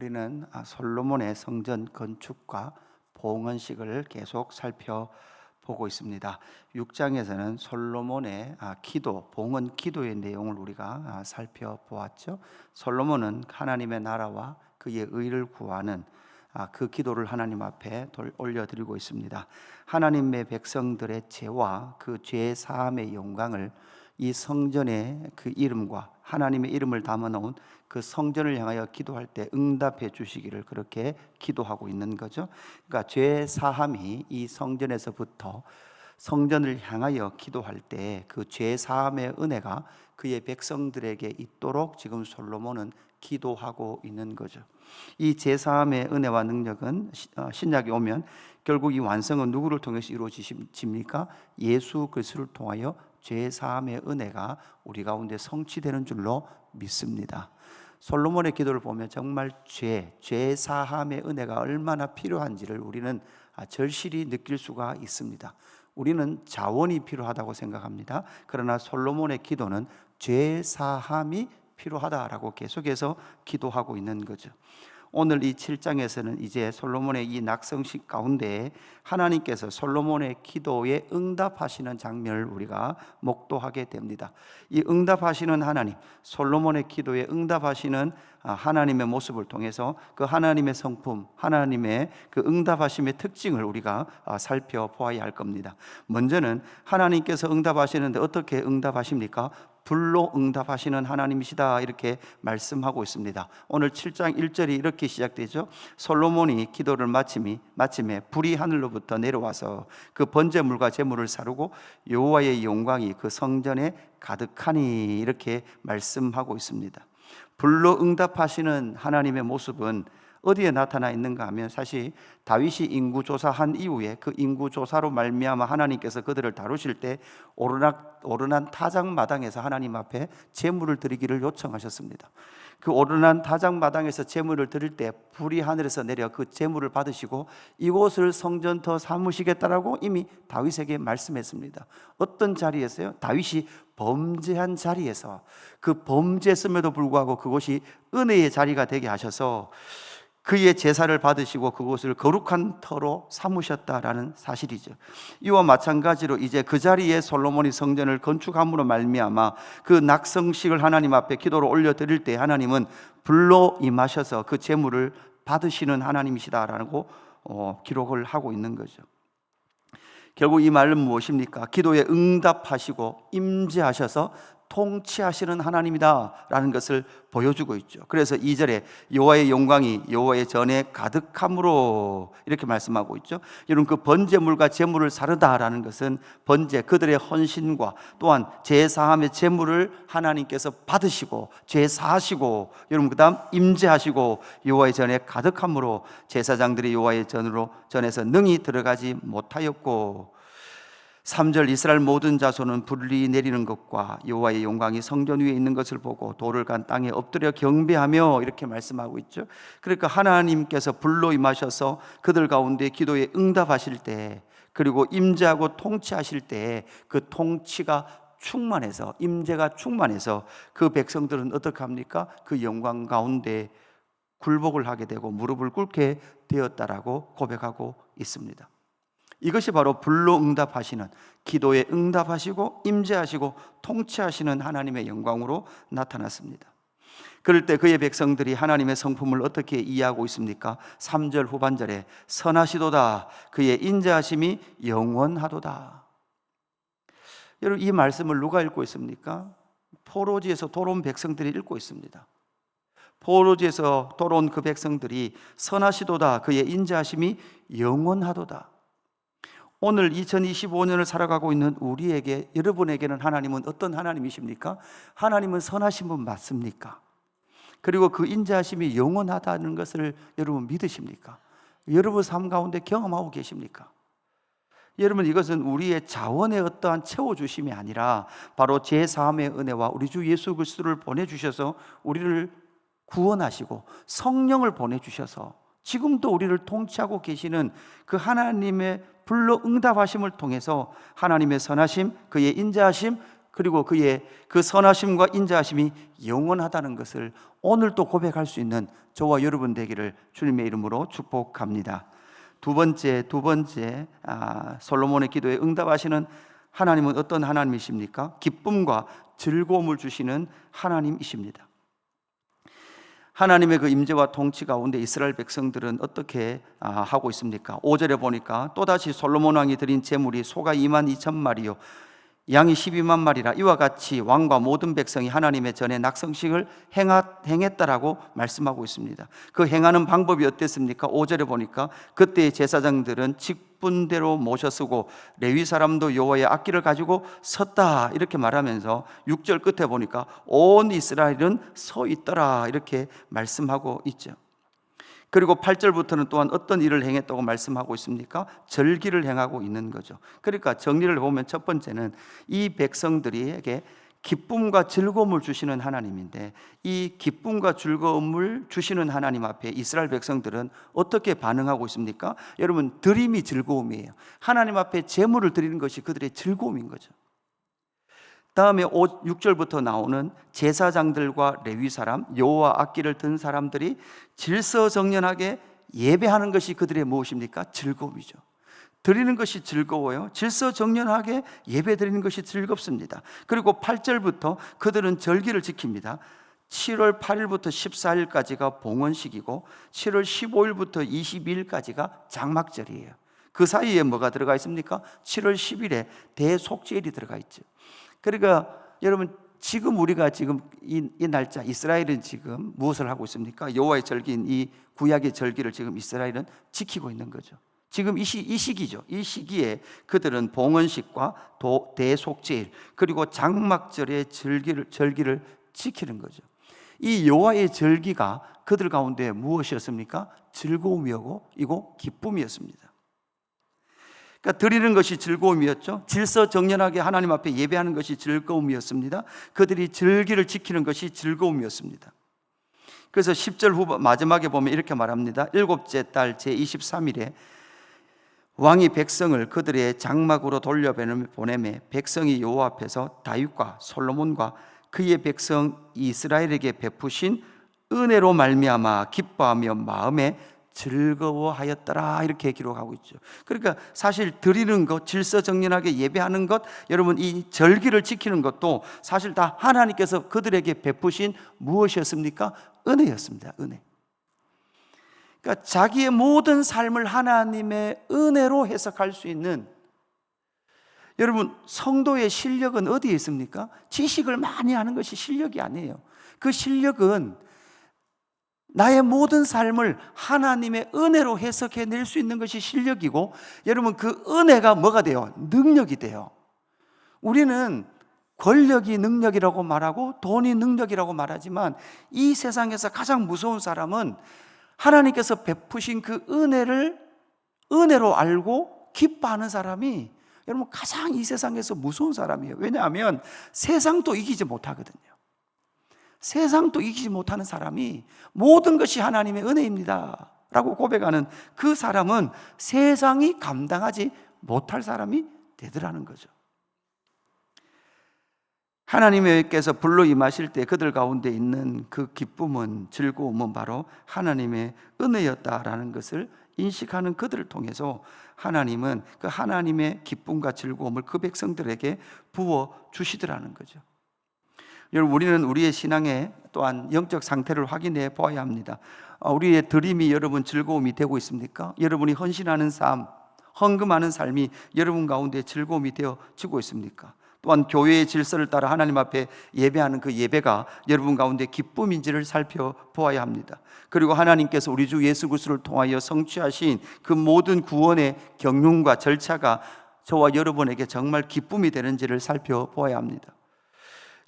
우리는 솔로몬의 성전 건축과 봉헌식을 계속 살펴보고 있습니다. 6장에서는 솔로몬의 기도, 봉헌 기도의 내용을 우리가 살펴보았죠. 솔로몬은 하나님의 나라와 그의 의를 구하는 그 기도를 하나님 앞에 올려드리고 있습니다. 하나님의 백성들의 죄와 그 죄 사함의 영광을 이 성전의 그 이름과 하나님의 이름을 담아놓은 그 성전을 향하여 기도할 때 응답해 주시기를 그렇게 기도하고 있는 거죠. 그러니까 죄 사함이 이 성전에서부터 성전을 향하여 기도할 때 그 죄 사함의 은혜가 그의 백성들에게 있도록 지금 솔로몬은 기도하고 있는 거죠. 이 죄 사함의 은혜와 능력은 신약에 오면 결국 이 완성은 누구를 통해서 이루어집니까? 예수 그리스도를 통하여 죄 사함의 은혜가 우리 가운데 성취되는 줄로 믿습니다. 솔로몬의 기도를 보면 정말 죄 사함의 은혜가 얼마나 필요한지를 우리는 절실히 느낄 수가 있습니다. 우리는 자원이 필요하다고 생각합니다. 그러나 솔로몬의 기도는 죄 사함이 필요하다라고 계속해서 기도하고 있는 거죠. 오늘 이 7장에서는 이제 솔로몬의 이 낙성식 가운데 하나님께서 솔로몬의 기도에 응답하시는 장면을 우리가 목도하게 됩니다. 이 응답하시는 하나님, 솔로몬의 기도에 응답하시는 하나님의 모습을 통해서 그 하나님의 성품, 하나님의 그 응답하심의 특징을 우리가 살펴보아야 할 겁니다. 먼저는 하나님께서 응답하시는데 어떻게 응답하십니까? 불로 응답하시는 하나님이시다 이렇게 말씀하고 있습니다. 오늘 7장 1절이 이렇게 시작되죠. 솔로몬이 기도를 마침에 불이 하늘로부터 내려와서 그 번제물과 제물을 사르고 여호와의 영광이 그 성전에 가득하니 이렇게 말씀하고 있습니다. 불로 응답하시는 하나님의 모습은 어디에 나타나 있는가 하면 사실 다윗이 인구조사한 이후에 그 인구조사로 말미암아 하나님께서 그들을 다루실 때 오르난 타작마당에서 하나님 앞에 제물을 드리기를 요청하셨습니다. 그 오르난 타작마당에서 제물을 드릴 때 불이 하늘에서 내려 그 제물을 받으시고 이곳을 성전터 삼으시겠다라고 이미 다윗에게 말씀했습니다. 어떤 자리에서요? 다윗이 범죄한 자리에서 그 범죄했음에도 불구하고 그곳이 은혜의 자리가 되게 하셔서 그의 제사를 받으시고 그곳을 거룩한 터로 삼으셨다라는 사실이죠. 이와 마찬가지로 이제 그 자리에 솔로몬이 성전을 건축함으로 말미암아 그 낙성식을 하나님 앞에 기도로 올려드릴 때 하나님은 불로 임하셔서 그 제물을 받으시는 하나님이시다라고 기록을 하고 있는 거죠. 결국 이 말은 무엇입니까? 기도에 응답하시고 임재하셔서 통치하시는 하나님이다라는 것을 보여주고 있죠. 그래서 2절에 여호와의 영광이 여호와의 전에 가득함으로 이렇게 말씀하고 있죠. 여러분 그 번제물과 제물을 사르다라는 것은 번제 그들의 헌신과 또한 제사함의 제물을 하나님께서 받으시고 제사하시고 여러분 그다음 임재하시고 여호와의 전에 가득함으로 제사장들이 여호와의 전에서 능히 들어가지 못하였고 3절 이스라엘 모든 자손은 불이 내리는 것과 여호와의 영광이 성전 위에 있는 것을 보고 돌을 간 땅에 엎드려 경배하며 이렇게 말씀하고 있죠. 그러니까 하나님께서 불로 임하셔서 그들 가운데 기도에 응답하실 때 그리고 임재하고 통치하실 때 그 통치가 충만해서 임재가 충만해서 그 백성들은 어떻게 합니까? 그 영광 가운데 굴복을 하게 되고 무릎을 꿇게 되었다라고 고백하고 있습니다. 이것이 바로 불로 응답하시는 기도에 응답하시고 임재하시고 통치하시는 하나님의 영광으로 나타났습니다. 그럴 때 그의 백성들이 하나님의 성품을 어떻게 이해하고 있습니까? 3절 후반절에 선하시도다 그의 인자하심이 영원하도다. 여러분 이 말씀을 누가 읽고 있습니까? 포로지에서 돌아온 백성들이 읽고 있습니다. 포로지에서 돌아온 그 백성들이 선하시도다 그의 인자하심이 영원하도다. 오늘 2025년을 살아가고 있는 우리에게 여러분에게는 하나님은 어떤 하나님이십니까? 하나님은 선하신 분 맞습니까? 그리고 그 인자하심이 영원하다는 것을 여러분 믿으십니까? 여러분 삶 가운데 경험하고 계십니까? 여러분 이것은 우리의 자원의 어떠한 채워주심이 아니라 바로 제사함의 은혜와 우리 주 예수 그리스도를 보내주셔서 우리를 구원하시고 성령을 보내주셔서 지금도 우리를 통치하고 계시는 그 하나님의 불로 응답하심을 통해서 하나님의 선하심, 그의 인자하심, 그리고 그의 그 선하심과 인자하심이 영원하다는 것을 오늘 또 고백할 수 있는 저와 여러분 되기를 주님의 이름으로 축복합니다. 두 번째 솔로몬의 기도에 응답하시는 하나님은 어떤 하나님이십니까? 기쁨과 즐거움을 주시는 하나님이십니다. 하나님의 그 임재와 통치 가운데 이스라엘 백성들은 어떻게 하고 있습니까? 5절에 보니까 또다시 솔로몬 왕이 드린 제물이 소가 22,000마리요 양이 12만 마리라. 이와 같이 왕과 모든 백성이 하나님의 전에 낙성식을 행했다라고 말씀하고 있습니다. 그 행하는 방법이 어땠습니까? 5절에 보니까 그때의 제사장들은 직분대로 모셔 쓰고 레위 사람도 여호와의 악기를 가지고 섰다 이렇게 말하면서 6절 끝에 보니까 온 이스라엘은 서 있더라 이렇게 말씀하고 있죠. 그리고 8절부터는 또한 어떤 일을 행했다고 말씀하고 있습니까? 절기를 행하고 있는 거죠. 그러니까 정리를 보면 첫 번째는 이 백성들에게 기쁨과 즐거움을 주시는 하나님인데, 이 기쁨과 즐거움을 주시는 하나님 앞에 이스라엘 백성들은 어떻게 반응하고 있습니까? 여러분, 드림이 즐거움이에요. 하나님 앞에 제물을 드리는 것이 그들의 즐거움인 거죠. 다음에 6절부터 나오는 제사장들과 레위 사람, 여호와 악기를 든 사람들이 질서정연하게 예배하는 것이 그들의 무엇입니까? 즐거움이죠. 드리는 것이 즐거워요. 질서정연하게 예배 드리는 것이 즐겁습니다. 그리고 8절부터 그들은 절기를 지킵니다. 7월 8일부터 14일까지가 봉헌식이고 7월 15일부터 22일까지가 장막절이에요. 그 사이에 뭐가 들어가 있습니까? 7월 10일에 대속죄일이 들어가 있죠. 그러니까 여러분, 지금 우리가 지금 이 날짜, 이스라엘은 지금 무엇을 하고 있습니까? 여호와의 절기인 이 구약의 절기를 지금 이스라엘은 지키고 있는 거죠. 지금 이 시기죠. 이 시기에 그들은 봉헌식과 대속죄일 그리고 장막절의 절기를 지키는 거죠. 이 여호와의 절기가 그들 가운데 무엇이었습니까? 즐거움이고 기쁨이었습니다. 그러니까 드리는 것이 즐거움이었죠. 질서정연하게 하나님 앞에 예배하는 것이 즐거움이었습니다. 그들이 절기를 지키는 것이 즐거움이었습니다. 그래서 10절 후반 마지막에 보면 이렇게 말합니다. 7째 달 제23일에 왕이 백성을 그들의 장막으로 돌려보내매 백성이 여호와 앞에서 다윗과 솔로몬과 그의 백성 이스라엘에게 베푸신 은혜로 말미암아 기뻐하며 마음에 즐거워하였더라 이렇게 기록하고 있죠. 그러니까 사실 드리는 것, 질서정연하게 예배하는 것, 여러분 이 절기를 지키는 것도 사실 다 하나님께서 그들에게 베푸신 무엇이었습니까? 은혜였습니다. 은혜. 그러니까 자기의 모든 삶을 하나님의 은혜로 해석할 수 있는, 여러분 성도의 실력은 어디에 있습니까? 지식을 많이 하는 것이 실력이 아니에요. 그 실력은 나의 모든 삶을 하나님의 은혜로 해석해낼 수 있는 것이 실력이고, 여러분 그 은혜가 뭐가 돼요? 능력이 돼요. 우리는 권력이 능력이라고 말하고 돈이 능력이라고 말하지만 이 세상에서 가장 무서운 사람은 하나님께서 베푸신 그 은혜를 은혜로 알고 기뻐하는 사람이 여러분 가장 이 세상에서 무서운 사람이에요. 왜냐하면 세상도 이기지 못하거든요. 세상도 이기지 못하는 사람이 모든 것이 하나님의 은혜입니다 라고 고백하는 그 사람은 세상이 감당하지 못할 사람이 되더라는 거죠. 하나님께서 불러 임하실 때 그들 가운데 있는 그 기쁨은, 즐거움은 바로 하나님의 은혜였다라는 것을 인식하는 그들을 통해서 하나님은 그 하나님의 기쁨과 즐거움을 그 백성들에게 부어 주시더라는 거죠. 여러분, 우리는 우리의 신앙의 또한 영적 상태를 확인해 보아야 합니다. 우리의 드림이 여러분 즐거움이 되고 있습니까? 여러분이 헌신하는 삶, 헌금하는 삶이 여러분 가운데 즐거움이 되어지고 있습니까? 또한 교회의 질서를 따라 하나님 앞에 예배하는 그 예배가 여러분 가운데 기쁨인지를 살펴보아야 합니다. 그리고 하나님께서 우리 주 예수 그리스도를 통하여 성취하신 그 모든 구원의 경륜과 절차가 저와 여러분에게 정말 기쁨이 되는지를 살펴보아야 합니다.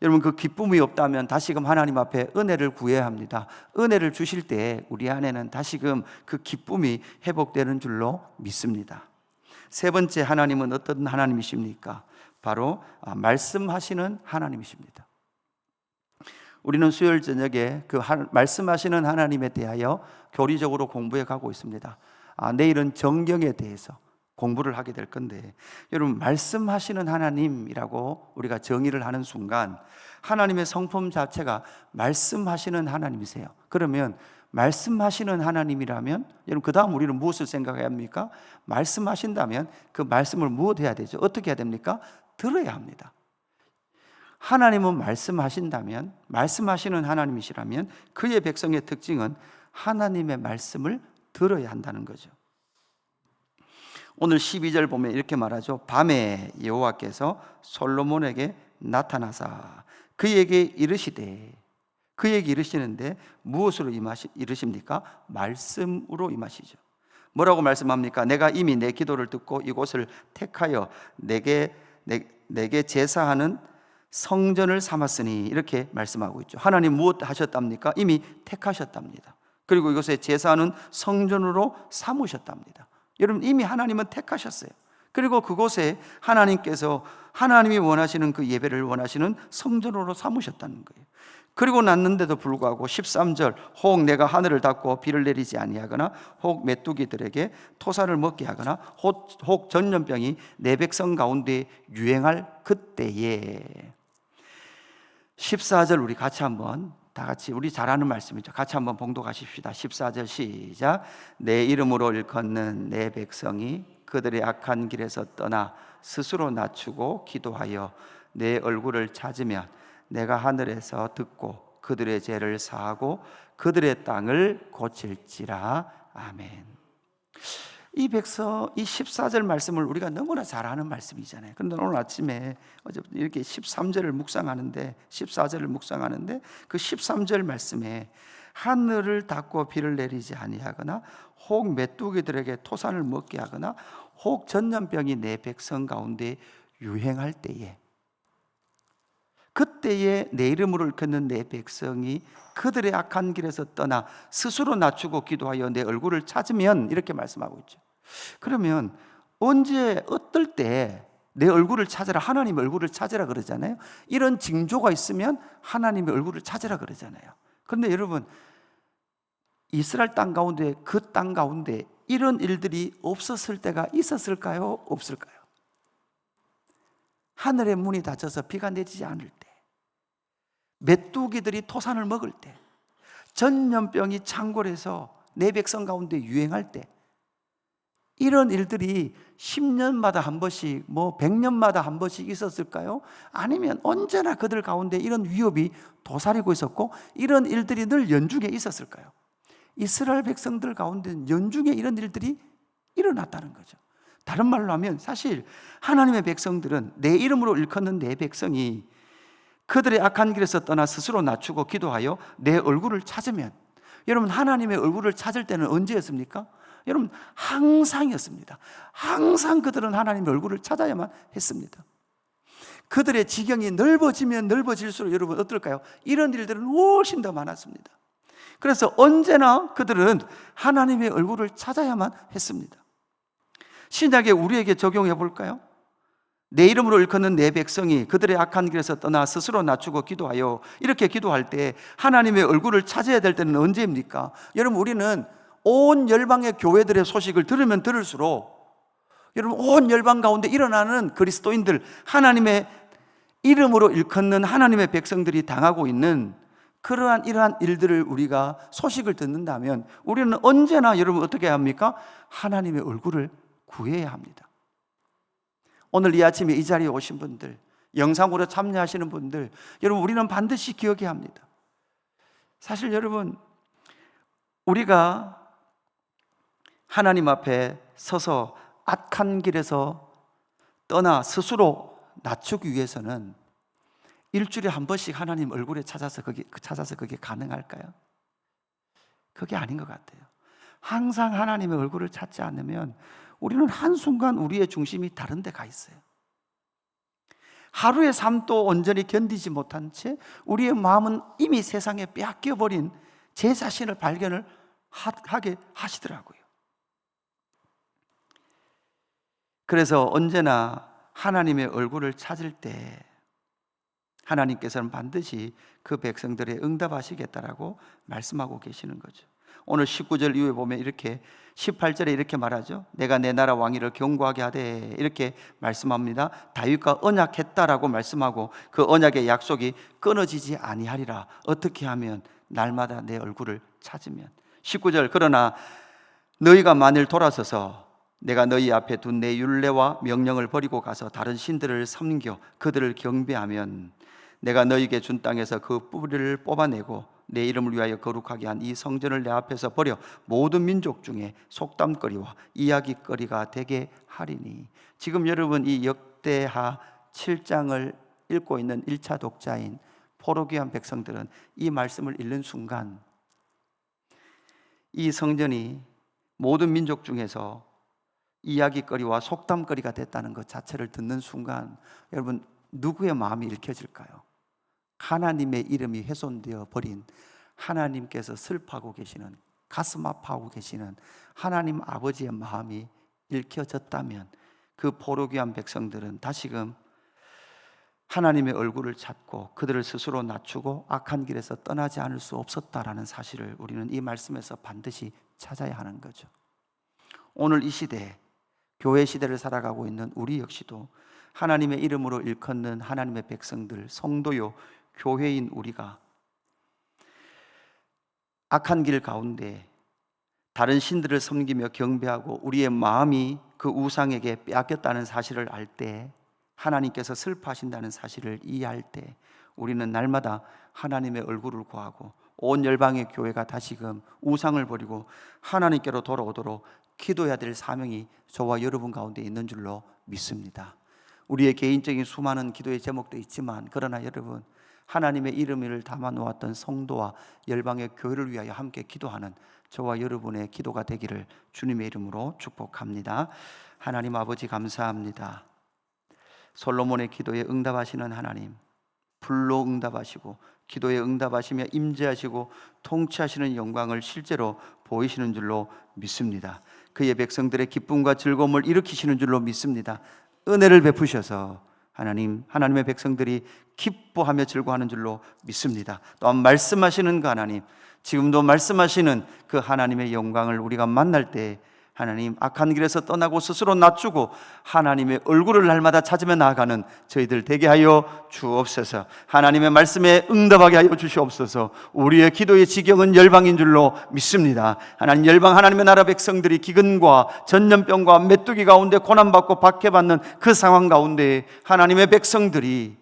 여러분, 그 기쁨이 없다면 다시금 하나님 앞에 은혜를 구해야 합니다. 은혜를 주실 때 우리 안에는 다시금 그 기쁨이 회복되는 줄로 믿습니다. 세 번째, 하나님은 어떤 하나님이십니까? 바로 말씀하시는 하나님이십니다. 우리는 수요일 저녁에 그 말씀하시는 하나님에 대하여 교리적으로 공부해 가고 있습니다. 내일은 정경에 대해서, 공부를 하게 될 건데, 여러분, 말씀하시는 하나님이라고 우리가 정의를 하는 순간 하나님의 성품 자체가 말씀하시는 하나님이세요. 그러면 말씀하시는 하나님이라면 여러분, 그 다음 우리는 무엇을 생각해야 합니까? 말씀하신다면 그 말씀을 무엇 해야 되죠? 어떻게 해야 됩니까? 들어야 합니다. 하나님은 말씀하신다면, 말씀하시는 하나님이시라면 그의 백성의 특징은 하나님의 말씀을 들어야 한다는 거죠. 오늘 12절 보면 이렇게 말하죠. 밤에 여호와께서 솔로몬에게 나타나사 그에게 이르시되, 그에게 이르시는데 무엇으로 이르십니까? 말씀으로 임하시죠. 뭐라고 말씀합니까? 내가 이미 내 기도를 듣고 이곳을 택하여 내게 제사하는 성전을 삼았으니, 이렇게 말씀하고 있죠. 하나님 무엇 하셨답니까? 이미 택하셨답니다. 그리고 이곳에 제사하는 성전으로 삼으셨답니다. 여러분, 이미 하나님은 택하셨어요. 그리고 그곳에 하나님께서 하나님이 원하시는 그 예배를 원하시는 성전으로 삼으셨다는 거예요. 그리고 났는데도 불구하고 13절, 혹 내가 하늘을 닫고 비를 내리지 아니하거나 혹 메뚜기들에게 토사를 먹게 하거나 혹 전염병이 내 백성 가운데 유행할 그때에. 14절 우리 같이 한번, 다 같이, 우리 잘 아는 말씀이죠. 같이 한번 봉독하십시다. 14절 시작. 내 이름으로 일컫는 내 백성이 그들의 악한 길에서 떠나 스스로 낮추고 기도하여 내 얼굴을 찾으면 내가 하늘에서 듣고 그들의 죄를 사하고 그들의 땅을 고칠지라. 아멘. 이 14절 말씀을 우리가 너무나 잘 아는 말씀이잖아요. 그런데 오늘 아침에 이렇게 13절을 묵상하는데, 14절을 묵상하는데 그 13절 말씀에 하늘을 닫고 비를 내리지 아니하거나 혹 메뚜기들에게 토산을 먹게 하거나 혹 전염병이 내 백성 가운데 유행할 때에, 그때에 내 이름으로 일컫는 내 백성이 그들의 악한 길에서 떠나 스스로 낮추고 기도하여 내 얼굴을 찾으면, 이렇게 말씀하고 있죠. 그러면 언제, 어떨 때 내 얼굴을 찾으라, 하나님의 얼굴을 찾으라 그러잖아요. 이런 징조가 있으면 하나님의 얼굴을 찾으라 그러잖아요. 그런데 여러분, 이스라엘 땅 가운데, 그 땅 가운데 이런 일들이 없었을 때가 있었을까요? 없을까요? 하늘의 문이 닫혀서 비가 내리지 않을 때, 메뚜기들이 토산을 먹을 때, 전염병이 창궐해서 내 백성 가운데 유행할 때, 이런 일들이 10년마다 한 번씩, 100년마다 한 번씩 있었을까요? 아니면 언제나 그들 가운데 이런 위협이 도사리고 있었고 이런 일들이 늘 연중에 있었을까요? 이스라엘 백성들 가운데 연중에 이런 일들이 일어났다는 거죠. 다른 말로 하면 사실 하나님의 백성들은, 내 이름으로 일컫는 내 백성이 그들의 악한 길에서 떠나 스스로 낮추고 기도하여 내 얼굴을 찾으면, 여러분, 하나님의 얼굴을 찾을 때는 언제였습니까? 여러분, 항상이었습니다. 항상 그들은 하나님의 얼굴을 찾아야만 했습니다. 그들의 지경이 넓어지면 넓어질수록 여러분 어떨까요? 이런 일들은 훨씬 더 많았습니다. 그래서 언제나 그들은 하나님의 얼굴을 찾아야만 했습니다. 신약에 우리에게 적용해 볼까요? 내 이름으로 일컫는 내 백성이 그들의 악한 길에서 떠나 스스로 낮추고 기도하여, 이렇게 기도할 때 하나님의 얼굴을 찾아야 될 때는 언제입니까? 여러분, 우리는 온 열방의 교회들의 소식을 들으면 들을수록, 여러분, 온 열방 가운데 일어나는 그리스도인들, 하나님의 이름으로 일컫는 하나님의 백성들이 당하고 있는 이러한 일들을 우리가 소식을 듣는다면 우리는 언제나, 여러분, 어떻게 해야 합니까? 하나님의 얼굴을 구해야 합니다. 오늘 이 아침에 이 자리에 오신 분들, 영상으로 참여하시는 분들, 여러분, 우리는 반드시 기억해야 합니다. 사실 여러분, 우리가 하나님 앞에 서서 악한 길에서 떠나 스스로 낮추기 위해서는 일주일에 한 번씩 하나님 얼굴에 찾아서 그게 가능할까요? 그게 아닌 것 같아요. 항상 하나님의 얼굴을 찾지 않으면 우리는 한순간 우리의 중심이 다른 데 가 있어요. 하루의 삶도 온전히 견디지 못한 채 우리의 마음은 이미 세상에 빼앗겨버린 제 자신을 발견을 하게 하시더라고요. 그래서 언제나 하나님의 얼굴을 찾을 때 하나님께서는 반드시 그 백성들의 응답하시겠다라고 말씀하고 계시는 거죠. 오늘 19절 이후에 보면 이렇게 18절에 이렇게 말하죠. 내가 내 나라 왕위를 견고하게 하되 이렇게 말씀합니다. 다윗과 언약했다라고 말씀하고 그 언약의 약속이 끊어지지 아니하리라. 어떻게 하면? 날마다 내 얼굴을 찾으면. 19절 그러나 너희가 만일 돌아서서 내가 너희 앞에 둔 내 율례와 명령을 버리고 가서 다른 신들을 섬겨 그들을 경배하면 내가 너희에게 준 땅에서 그 뿌리를 뽑아내고 내 이름을 위하여 거룩하게 한 이 성전을 내 앞에서 버려 모든 민족 중에 속담거리와 이야기거리가 되게 하리니. 지금 여러분 이 역대하 7장을 읽고 있는 1차 독자인 포로기한 백성들은 이 말씀을 읽는 순간 이 성전이 모든 민족 중에서 이야기거리와 속담거리가 됐다는 것 자체를 듣는 순간 여러분 누구의 마음이 읽혀질까요? 하나님의 이름이 훼손되어 버린, 하나님께서 슬퍼하고 계시는, 가슴 아파하고 계시는 하나님 아버지의 마음이 읽혀졌다면 그 포로귀한 백성들은 다시금 하나님의 얼굴을 찾고 그들을 스스로 낮추고 악한 길에서 떠나지 않을 수 없었다라는 사실을 우리는 이 말씀에서 반드시 찾아야 하는 거죠. 오늘 이 시대에 교회 시대를 살아가고 있는 우리 역시도 하나님의 이름으로 일컫는 하나님의 백성들, 성도요 교회인 우리가 악한 길 가운데 다른 신들을 섬기며 경배하고 우리의 마음이 그 우상에게 빼앗겼다는 사실을 알 때, 하나님께서 슬퍼하신다는 사실을 이해할 때 우리는 날마다 하나님의 얼굴을 구하고 온 열방의 교회가 다시금 우상을 버리고 하나님께로 돌아오도록 기도해야 될 사명이 저와 여러분 가운데 있는 줄로 믿습니다. 우리의 개인적인 수많은 기도의 제목도 있지만 그러나 여러분 하나님의 이름을 담아 놓았던 성도와 열방의 교회를 위하여 함께 기도하는 저와 여러분의 기도가 되기를 주님의 이름으로 축복합니다. 하나님 아버지 감사합니다. 솔로몬의 기도에 응답하시는 하나님, 불로 응답하시고 기도에 응답하시며 임재하시고 통치하시는 영광을 실제로 보이시는 줄로 믿습니다. 그의 백성들의 기쁨과 즐거움을 일으키시는 줄로 믿습니다. 은혜를 베푸셔서 하나님의 백성들이 기뻐하며 즐거워하는 줄로 믿습니다. 또한 말씀하시는 그 하나님, 지금도 말씀하시는 그 하나님의 영광을 우리가 만날 때 하나님 악한 길에서 떠나고 스스로 낮추고 하나님의 얼굴을 날마다 찾으며 나아가는 저희들 되게 하여 주옵소서. 하나님의 말씀에 응답하게 하여 주시옵소서. 우리의 기도의 지경은 열방인 줄로 믿습니다. 하나님 열방 하나님의 나라 백성들이 기근과 전염병과 메뚜기 가운데 고난받고 박해받는 그 상황 가운데 하나님의 백성들이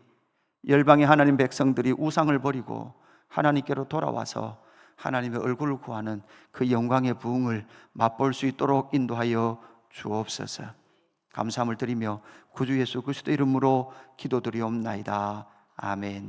열방의 하나님 백성들이 우상을 버리고 하나님께로 돌아와서 하나님의 얼굴을 구하는 그 영광의 부흥을 맛볼 수 있도록 인도하여 주옵소서. 감사함을 드리며 구주 예수 그리스도 이름으로 기도드리옵나이다. 아멘.